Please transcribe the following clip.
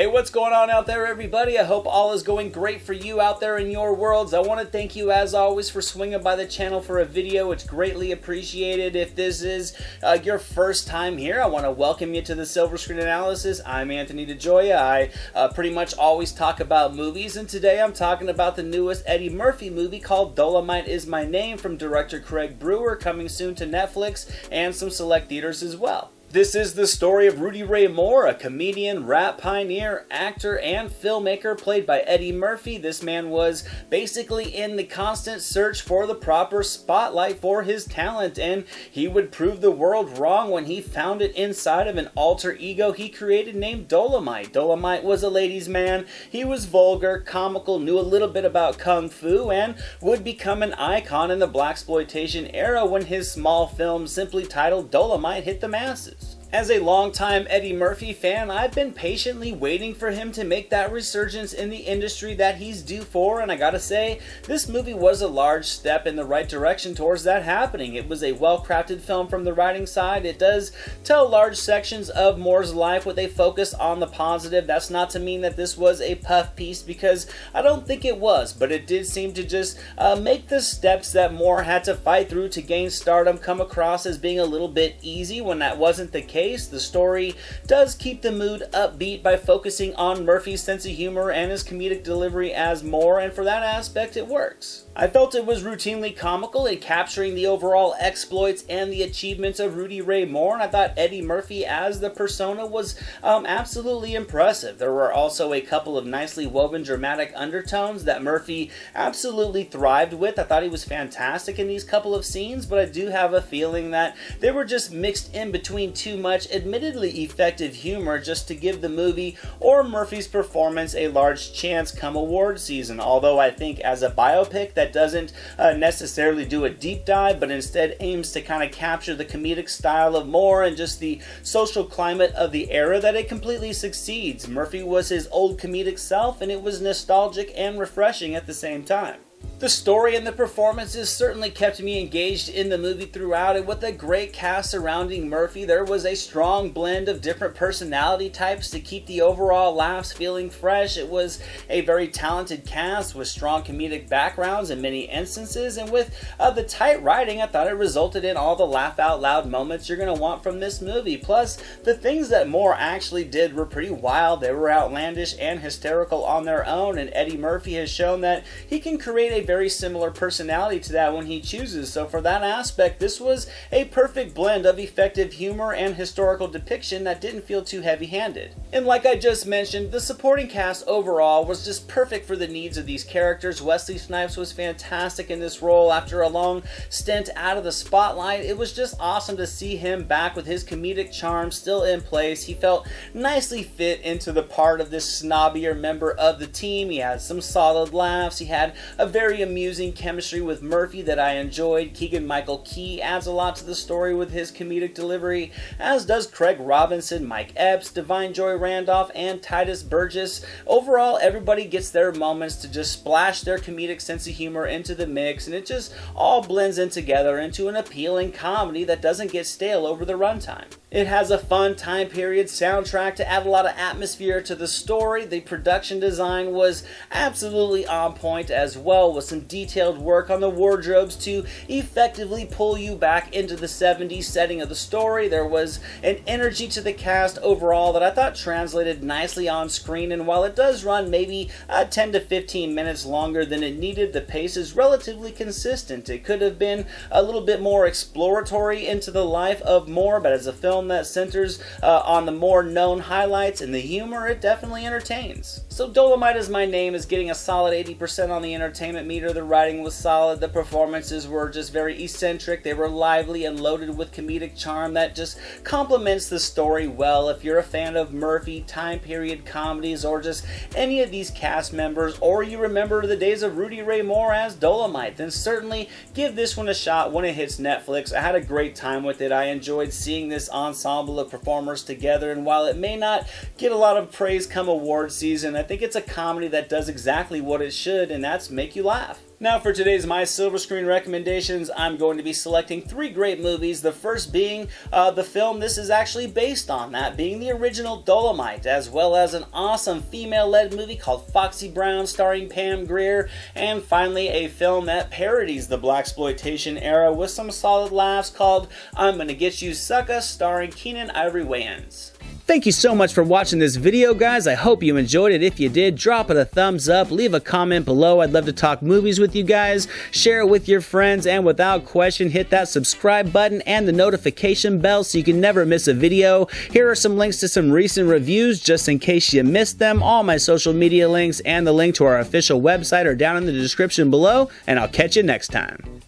Hey, what's going on out there, everybody? I hope all is going great for you out there in your worlds. I want to thank you, as always, for swinging by the channel for a video. It's greatly appreciated. If this is your first time here, I want to welcome you to the Silver Screen Analysis. I'm Anthony DeGioia. I pretty much always talk about movies, and today I'm talking about the newest Eddie Murphy movie called Dolemite Is My Name from director Craig Brewer, coming soon to Netflix and some select theaters as well. This is the story of Rudy Ray Moore, a comedian, rap pioneer, actor, and filmmaker played by Eddie Murphy. This man was basically in the constant search for the proper spotlight for his talent, and he would prove the world wrong when he found it inside of an alter ego he created named Dolemite. Dolemite was a ladies' man. He was vulgar, comical, knew a little bit about kung fu, and would become an icon in the blaxploitation era when his small film simply titled Dolemite hit the masses. As a longtime Eddie Murphy fan, I've been patiently waiting for him to make that resurgence in the industry that he's due for, and I gotta say, this movie was a large step in the right direction towards that happening. It was a well-crafted film from the writing side. It does tell large sections of Moore's life with a focus on the positive. That's not to mean that this was a puff piece, because I don't think it was, but it did seem to just make the steps that Moore had to fight through to gain stardom come across as being a little bit easy when that wasn't the case. The story does keep the mood upbeat by focusing on Murphy's sense of humor and his comedic delivery as Moore, and for that aspect it works. I felt it was routinely comical in capturing the overall exploits and the achievements of Rudy Ray Moore, and I thought Eddie Murphy as the persona was absolutely impressive. There were also a couple of nicely woven dramatic undertones that Murphy absolutely thrived with. I thought he was fantastic in these couple of scenes, but I do have a feeling that they were just mixed in between too much admittedly effective humor just to give the movie or Murphy's performance a large chance come award season. Although I think as a biopic that doesn't necessarily do a deep dive, but instead aims to kind of capture the comedic style of Moore and just the social climate of the era, that it completely succeeds. Murphy was his old comedic self, and it was nostalgic and refreshing at the same time. The story and the performances certainly kept me engaged in the movie throughout, and with a great cast surrounding Murphy, there was a strong blend of different personality types to keep the overall laughs feeling fresh. It was a very talented cast with strong comedic backgrounds in many instances, and with the tight writing, I thought it resulted in all the laugh out loud moments you're going to want from this movie. Plus, the things that Moore actually did were pretty wild. They were outlandish and hysterical on their own, and Eddie Murphy has shown that he can create a very similar personality to that when he chooses. So for that aspect, this was a perfect blend of effective humor and historical depiction that didn't feel too heavy-handed. And like I just mentioned, the supporting cast overall was just perfect for the needs of these characters. Wesley Snipes was fantastic in this role after a long stint out of the spotlight. It was just awesome to see him back with his comedic charm still in place. He felt nicely fit into the part of this snobbier member of the team. He had some solid laughs. He had a very amusing chemistry with Murphy that I enjoyed. Keegan-Michael Key adds a lot to the story with his comedic delivery, as does Craig Robinson, Mike Epps, Divine Joy Randolph, and Titus Burgess. Overall, everybody gets their moments to just splash their comedic sense of humor into the mix, and it just all blends in together into an appealing comedy that doesn't get stale over the runtime. It has a fun time period soundtrack to add a lot of atmosphere to the story. The production design was absolutely on point as well, with some detailed work on the wardrobes to effectively pull you back into the 70s setting of the story. There was an energy to the cast overall that I thought translated nicely on screen, and while it does run maybe 10 to 15 minutes longer than it needed, the pace is relatively consistent. It could have been a little bit more exploratory into the life of Moore, but as a film that centers on the more known highlights and the humor, it definitely entertains. So Dolemite Is My Name is getting a solid 80% on the entertainment meter. The writing was solid. The performances were just very eccentric. They were lively and loaded with comedic charm that just complements the story well. If you're a fan of Murphy, time period comedies, or just any of these cast members, or you remember the days of Rudy Ray Moore as Dolemite, then certainly give this one a shot when it hits Netflix. I had a great time with it. I enjoyed seeing this ensemble of performers together, and while it may not get a lot of praise come award season, I think it's a comedy that does exactly what it should, and that's make you laugh. Now for today's My Silver Screen recommendations, I'm going to be selecting 3 great movies, the first being the film this is actually based on, that being the original Dolemite, as well as an awesome female-led movie called Foxy Brown starring Pam Grier, and finally a film that parodies the blaxploitation era with some solid laughs called I'm Gonna Get You Sucka starring Keenan Ivory Wayans. Thank you so much for watching this video, guys. I hope you enjoyed it. If you did, drop it a thumbs up, leave a comment below. I'd love to talk movies with you guys. Share it with your friends, and without question, hit that subscribe button and the notification bell so you can never miss a video. Here are some links to some recent reviews just in case you missed them. All my social media links and the link to our official website are down in the description below, and I'll catch you next time.